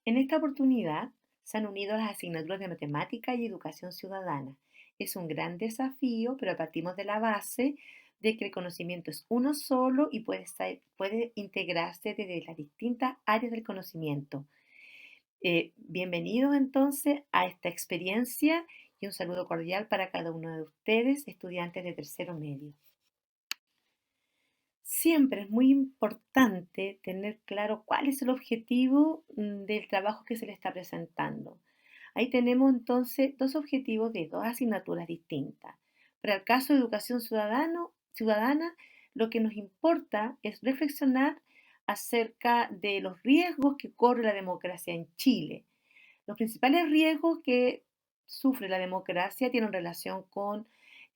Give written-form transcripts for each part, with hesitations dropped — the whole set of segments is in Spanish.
En esta oportunidad se han unido las asignaturas de matemática y educación ciudadana. Es un gran desafío, pero partimos de la base de que el conocimiento es uno solo y puede integrarse desde las distintas áreas del conocimiento. Bienvenidos entonces a esta experiencia y un saludo cordial para cada uno de ustedes, estudiantes de tercero medio. Siempre es muy importante tener claro cuál es el objetivo del trabajo que se le está presentando. Ahí tenemos entonces dos objetivos de dos asignaturas distintas. Para el caso de educación ciudadana, lo que nos importa es reflexionar acerca de los riesgos que corre la democracia en Chile. Los principales riesgos que sufre la democracia tienen relación con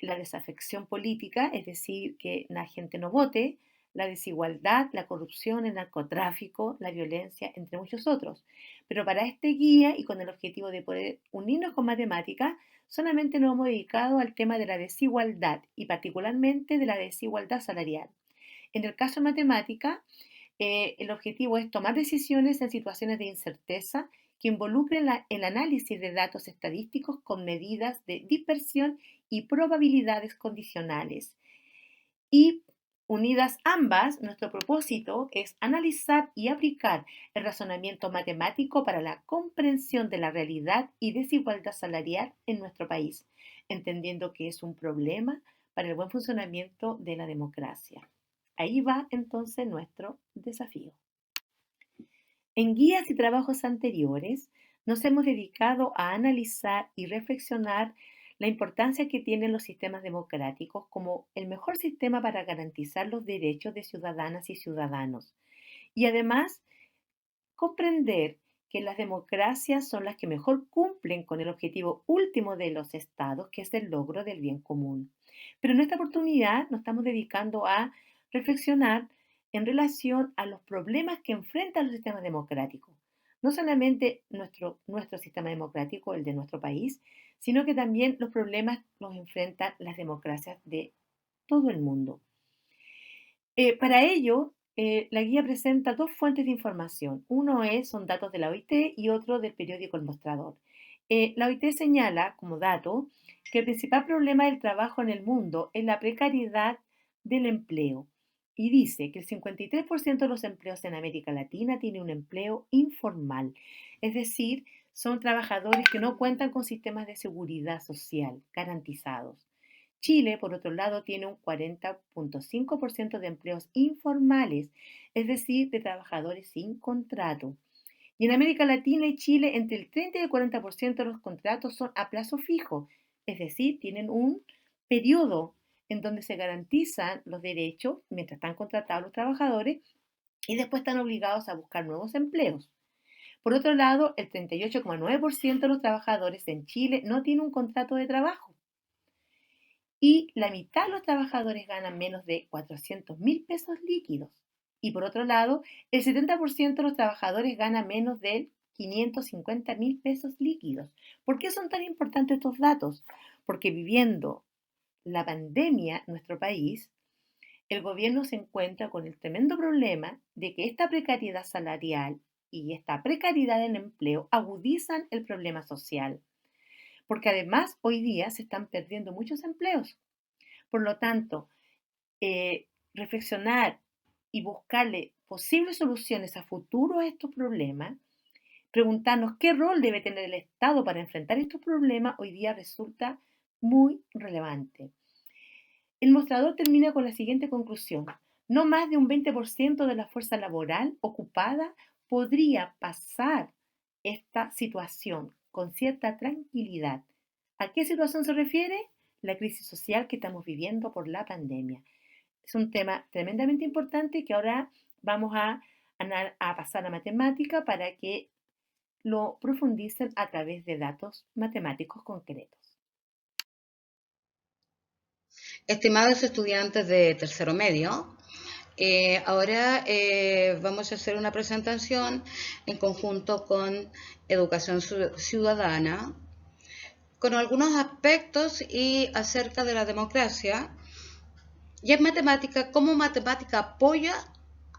la desafección política, es decir, que la gente no vote, la desigualdad, la corrupción, el narcotráfico, la violencia, entre muchos otros. Pero para este guía y con el objetivo de poder unirnos con matemáticas, solamente nos hemos dedicado al tema de la desigualdad y particularmente de la desigualdad salarial. En el caso de matemática, el objetivo es tomar decisiones en situaciones de incerteza que involucren el análisis de datos estadísticos con medidas de dispersión y probabilidades condicionales. Y unidas ambas, nuestro propósito es analizar y aplicar el razonamiento matemático para la comprensión de la realidad y desigualdad salarial en nuestro país, entendiendo que es un problema para el buen funcionamiento de la democracia. Ahí va entonces nuestro desafío. En guías y trabajos anteriores nos hemos dedicado a analizar y reflexionar la importancia que tienen los sistemas democráticos como el mejor sistema para garantizar los derechos de ciudadanas y ciudadanos. Y además, comprender que las democracias son las que mejor cumplen con el objetivo último de los estados, que es el logro del bien común. Pero en esta oportunidad nos estamos dedicando a reflexionar en relación a los problemas que enfrentan los sistemas democráticos. No solamente nuestro sistema democrático, el de nuestro país, sino que también los problemas los enfrentan las democracias de todo el mundo. Para ello, la guía presenta dos fuentes de información. Son datos de la OIT y otro del periódico El Mostrador. La OIT señala como dato que el principal problema del trabajo en el mundo es la precariedad del empleo y dice que el 53% de los empleos en América Latina tiene un empleo informal, es decir, son trabajadores que no cuentan con sistemas de seguridad social garantizados. Chile, por otro lado, tiene un 40,5% de empleos informales, es decir, de trabajadores sin contrato. Y en América Latina y Chile, entre el 30 y el 40% de los contratos son a plazo fijo, es decir, tienen un periodo en donde se garantizan los derechos mientras están contratados los trabajadores y después están obligados a buscar nuevos empleos. Por otro lado, el 38,9% de los trabajadores en Chile no tiene un contrato de trabajo y la mitad de los trabajadores ganan menos de 400.000 pesos líquidos. Y por otro lado, el 70% de los trabajadores gana menos de 550.000 pesos líquidos. ¿Por qué son tan importantes estos datos? Porque viviendo la pandemia en nuestro país, el gobierno se encuentra con el tremendo problema de que esta precariedad salarial y esta precariedad en empleo agudizan el problema social. Porque además hoy día se están perdiendo muchos empleos. Por lo tanto, reflexionar y buscarle posibles soluciones a futuro a estos problemas, preguntarnos qué rol debe tener el Estado para enfrentar estos problemas, hoy día resulta muy relevante. El mostrador termina con la siguiente conclusión. No más de un 20% de la fuerza laboral ocupada podría pasar esta situación con cierta tranquilidad. ¿A qué situación se refiere? La crisis social que estamos viviendo por la pandemia. Es un tema tremendamente importante que ahora vamos a pasar a matemática para que lo profundicen a través de datos matemáticos concretos. Estimados estudiantes de tercero medio, ahora vamos a hacer una presentación en conjunto con Educación Ciudadana, con algunos aspectos y acerca de la democracia y en matemática, cómo matemática apoya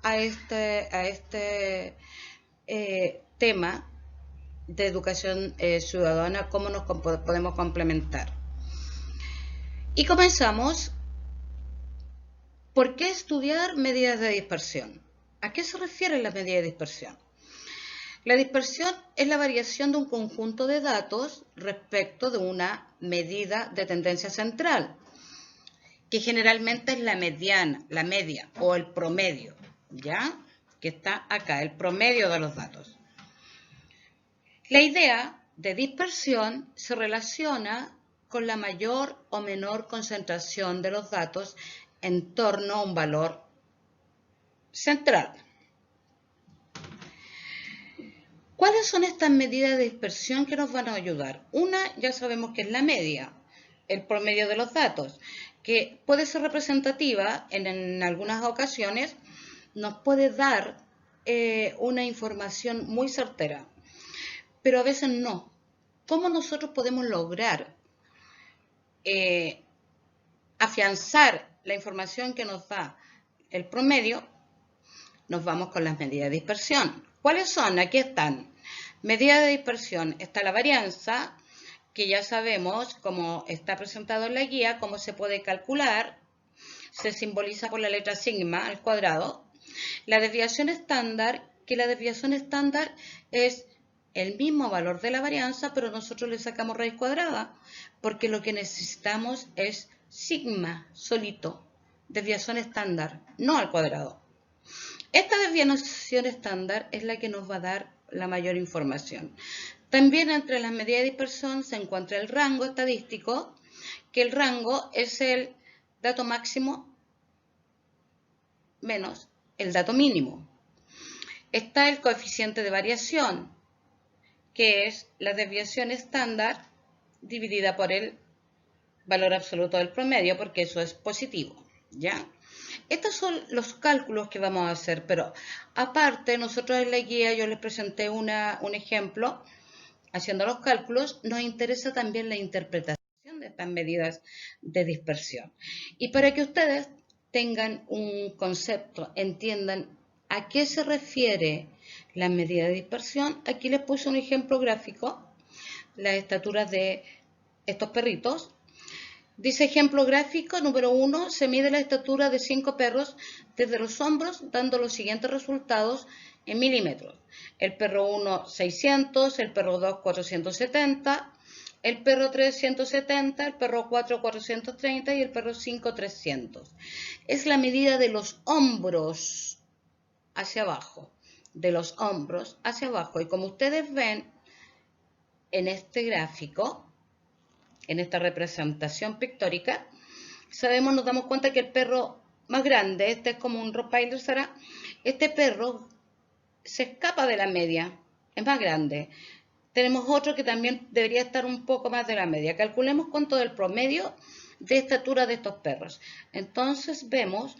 a este tema de educación ciudadana, cómo nos podemos complementar. Y comenzamos. ¿Por qué estudiar medidas de dispersión? ¿A qué se refiere la medida de dispersión? La dispersión es la variación de un conjunto de datos respecto de una medida de tendencia central, que generalmente es la mediana, la media o el promedio, ¿ya? Que está acá, el promedio de los datos. La idea de dispersión se relaciona con la mayor o menor concentración de los datos en torno a un valor central. ¿Cuáles son estas medidas de dispersión que nos van a ayudar? Una, ya sabemos que es la media, el promedio de los datos, que puede ser representativa en algunas ocasiones, nos puede dar una información muy certera, pero a veces no. ¿Cómo nosotros podemos lograr afianzar la información que nos da el promedio? Nos vamos con las medidas de dispersión. ¿Cuáles son? Aquí están. Medida de dispersión. Está la varianza, que ya sabemos, como está presentado en la guía, cómo se puede calcular. Se simboliza por la letra sigma al cuadrado. La desviación estándar, que la desviación estándar es el mismo valor de la varianza, pero nosotros le sacamos raíz cuadrada, porque lo que necesitamos es sigma solito, desviación estándar, no al cuadrado. Esta desviación estándar es la que nos va a dar la mayor información. También entre las medidas de dispersión se encuentra el rango estadístico, que el rango es el dato máximo menos el dato mínimo. Está el coeficiente de variación, que es la desviación estándar dividida por el valor absoluto del promedio, porque eso es positivo, ¿ya? Estos son los cálculos que vamos a hacer, pero aparte, nosotros en la guía yo les presenté un ejemplo haciendo los cálculos. Nos interesa también la interpretación de estas medidas de dispersión. Y para que ustedes tengan un concepto, entiendan a qué se refiere la medida de dispersión, aquí les puse un ejemplo gráfico, las estaturas de estos perritos. Dice ejemplo gráfico número 1, se mide la estatura de 5 perros desde los hombros, dando los siguientes resultados en milímetros. El perro 1, 600, el perro 2, 470, el perro 3, 170, el perro 4, 430 y el perro 5, 300. Es la medida de los hombros hacia abajo, de los hombros hacia abajo. Y como ustedes ven en este gráfico, en esta representación pictórica, nos damos cuenta que el perro más grande, este es como un Rottweiler, será, este perro se escapa de la media, es más grande. Tenemos otro que también debería estar un poco más de la media. Calculemos cuánto del promedio de estatura de estos perros. Entonces vemos,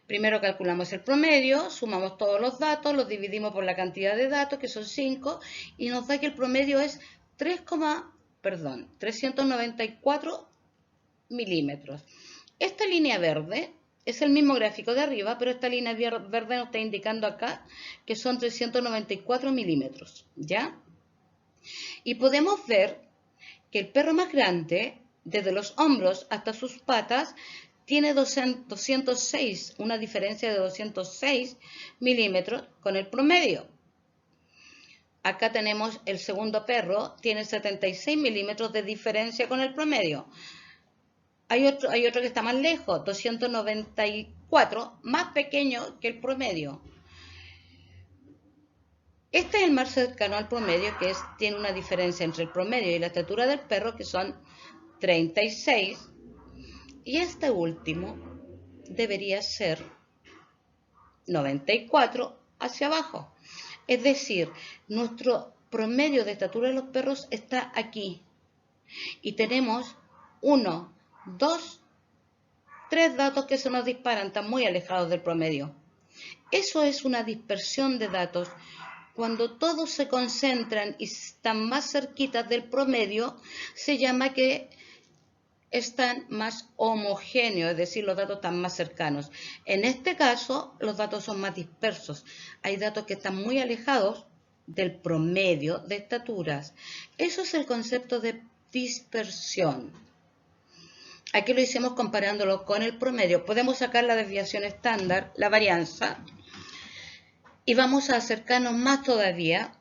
primero calculamos el promedio, sumamos todos los datos, los dividimos por la cantidad de datos, que son 5, y nos da que el promedio es 394 milímetros. Esta línea verde es el mismo gráfico de arriba, pero esta línea verde nos está indicando acá que son 394 milímetros, ¿ya? Y podemos ver que el perro más grande, desde los hombros hasta sus patas, tiene 206, una diferencia de 206 milímetros con el promedio. Acá tenemos el segundo perro, tiene 76 milímetros de diferencia con el promedio. Hay otro que está más lejos, 294, más pequeño que el promedio. Este es el más cercano al promedio, que tiene una diferencia entre el promedio y la estatura del perro, que son 36. Y este último debería ser 94 hacia abajo. Es decir, nuestro promedio de estatura de los perros está aquí. Y tenemos 1, 2, 3 datos que se nos disparan, están muy alejados del promedio. Eso es una dispersión de datos. Cuando todos se concentran y están más cerquitas del promedio, se llama que están más homogéneos, es decir, los datos están más cercanos. En este caso, los datos son más dispersos. Hay datos que están muy alejados del promedio de estaturas. Eso es el concepto de dispersión. Aquí lo hicimos comparándolo con el promedio. Podemos sacar la desviación estándar, la varianza, y vamos a acercarnos más todavía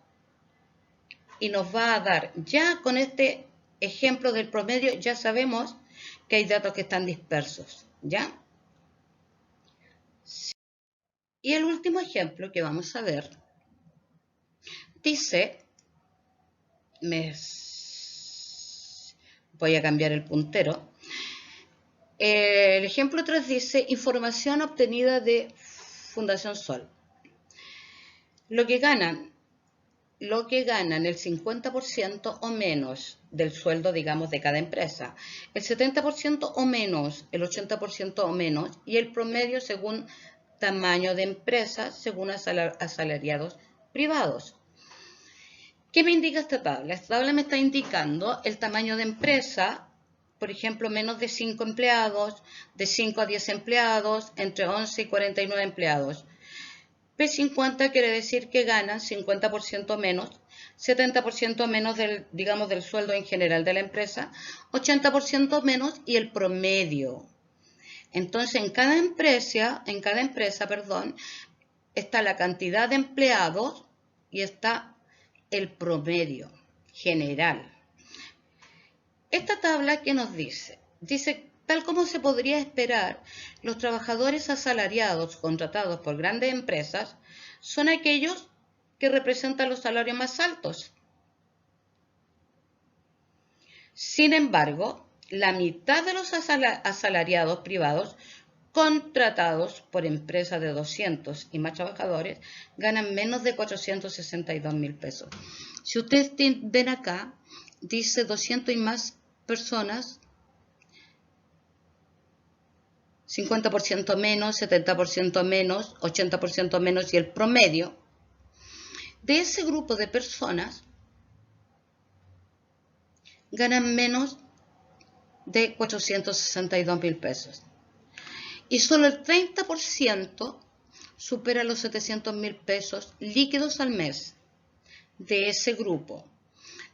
y nos va a dar, ya con este ejemplo del promedio, ya sabemos que hay datos que están dispersos, ¿ya? Y el último ejemplo que vamos a ver dice, voy a cambiar el puntero. El ejemplo 3 dice, información obtenida de Fundación Sol. Lo que ganan el 50% o menos del sueldo, digamos, de cada empresa, el 70% o menos, el 80% o menos, y el promedio según tamaño de empresa, según asalariados privados. ¿Qué me indica esta tabla? Esta tabla me está indicando el tamaño de empresa, por ejemplo, menos de 5 empleados, de 5 a 10 empleados, entre 11 y 49 empleados. P50 quiere decir que ganan 50% menos, 70% menos del, digamos, del sueldo en general de la empresa, 80% menos y el promedio. Entonces, en cada empresa, está la cantidad de empleados y está el promedio general. Esta tabla, ¿qué nos dice? Dice, tal como se podría esperar, los trabajadores asalariados contratados por grandes empresas son aquellos que representan los salarios más altos. Sin embargo, la mitad de los asalariados privados contratados por empresas de 200 y más trabajadores ganan menos de 462.000 pesos. Si ustedes ven acá, dice 200 y más personas, 50% menos, 70% menos, 80% menos y el promedio. De ese grupo de personas ganan menos de 462.000 pesos. Y solo el 30% supera los 700.000 pesos líquidos al mes de ese grupo,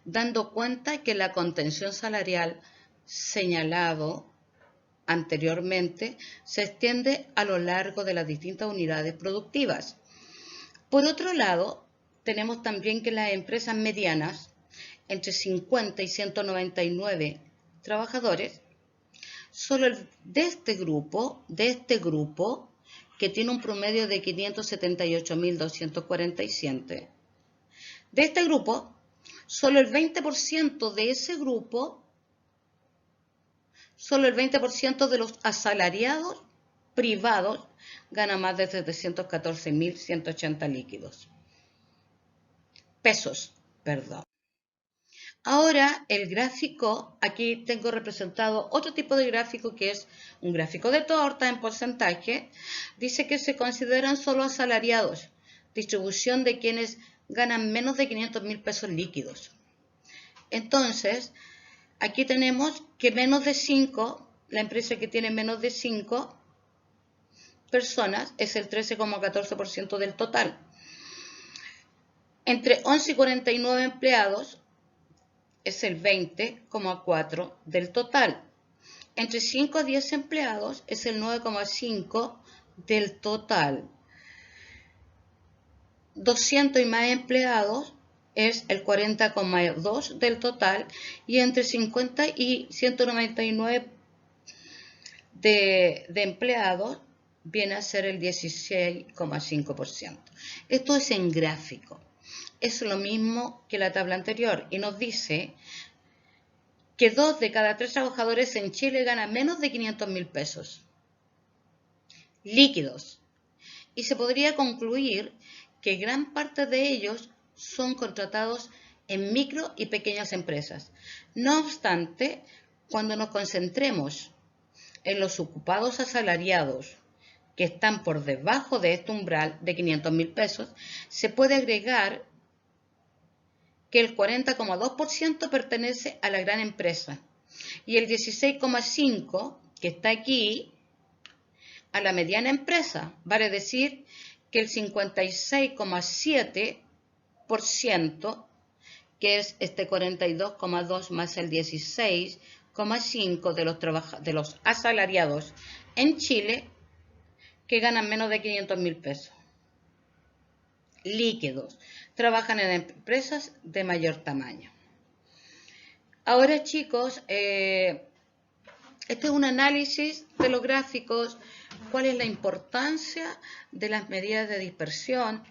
dando cuenta que la contención salarial señalado anteriormente se extiende a lo largo de las distintas unidades productivas. Por otro lado, tenemos también que las empresas medianas, entre 50 y 199 trabajadores, solo de este grupo, que tiene un promedio de 578.247, de este grupo, solo el 20% de ese grupo, solo el 20% de los asalariados privados gana más de 714.180 líquidos. Pesos, perdón. Ahora el gráfico, aquí tengo representado otro tipo de gráfico que es un gráfico de torta en porcentaje. Dice que se consideran solo asalariados, distribución de quienes ganan menos de 500.000 pesos líquidos. Entonces, aquí tenemos que menos de 5, la empresa que tiene menos de 5 personas es el 13,14% del total. Entre 11 y 49 empleados es el 20,4% del total. Entre 5 a 10 empleados es el 9,5% del total. 200 y más empleados es el 40,2% del total y entre 50 y 199 de empleados viene a ser el 16,5%. Esto es en gráfico. Es lo mismo que la tabla anterior y nos dice que 2 de cada 3 trabajadores en Chile ganan menos de 500.000 pesos líquidos. Y se podría concluir que gran parte de ellos son contratados en micro y pequeñas empresas. No obstante, cuando nos concentremos en los ocupados asalariados que están por debajo de este umbral de 500.000 pesos, se puede agregar que el 40,2% pertenece a la gran empresa y el 16,5% que está aquí a la mediana empresa. Vale decir que el 56,7% ciento, que es este 42,2 más el 16,5 de los asalariados en Chile que ganan menos de 500.000 pesos líquidos, trabajan en empresas de mayor tamaño. Ahora, chicos, este es un análisis de los gráficos, cuál es la importancia de las medidas de dispersión.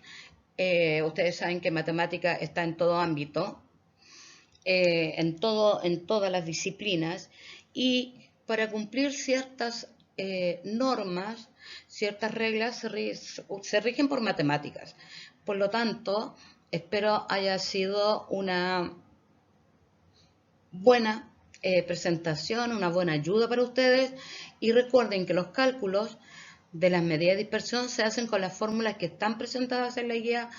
Ustedes saben que matemática está en todo ámbito, en todas las disciplinas, y para cumplir ciertas normas, ciertas reglas se rigen por matemáticas. Por lo tanto, espero haya sido una buena presentación, una buena ayuda para ustedes, y recuerden que los cálculos de las medidas de dispersión se hacen con las fórmulas que están presentadas en la guía,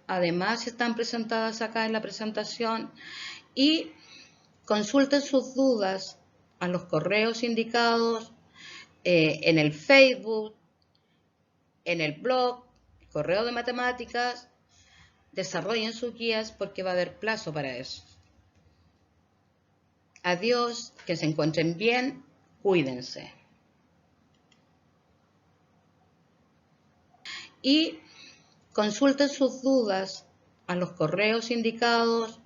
además están presentadas acá en la presentación, y consulten sus dudas a los correos indicados en el Facebook, en el blog, correo de matemáticas. Desarrollen sus guías porque va a haber plazo para eso. Adiós, que se encuentren bien, cuídense. Y consulten sus dudas a los correos indicados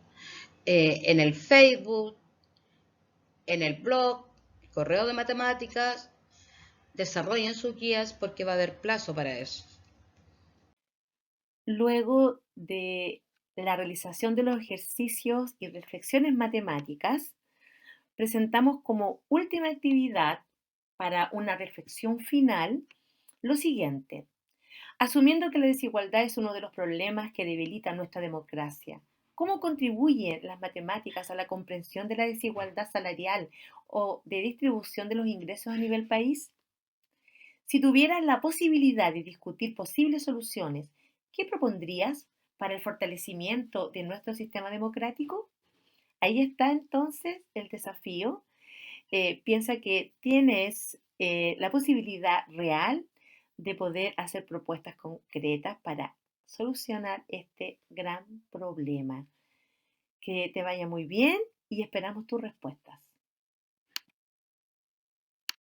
en el Facebook, en el blog, correo de matemáticas. Desarrollen sus guías porque va a haber plazo para eso. Luego de la realización de los ejercicios y reflexiones matemáticas, presentamos como última actividad para una reflexión final lo siguiente. Asumiendo que la desigualdad es uno de los problemas que debilitan nuestra democracia, ¿cómo contribuyen las matemáticas a la comprensión de la desigualdad salarial o de distribución de los ingresos a nivel país? Si tuvieras la posibilidad de discutir posibles soluciones, ¿qué propondrías para el fortalecimiento de nuestro sistema democrático? Ahí está entonces el desafío. Piensa que tienes la posibilidad real de poder hacer propuestas concretas para solucionar este gran problema. Que te vaya muy bien y esperamos tus respuestas.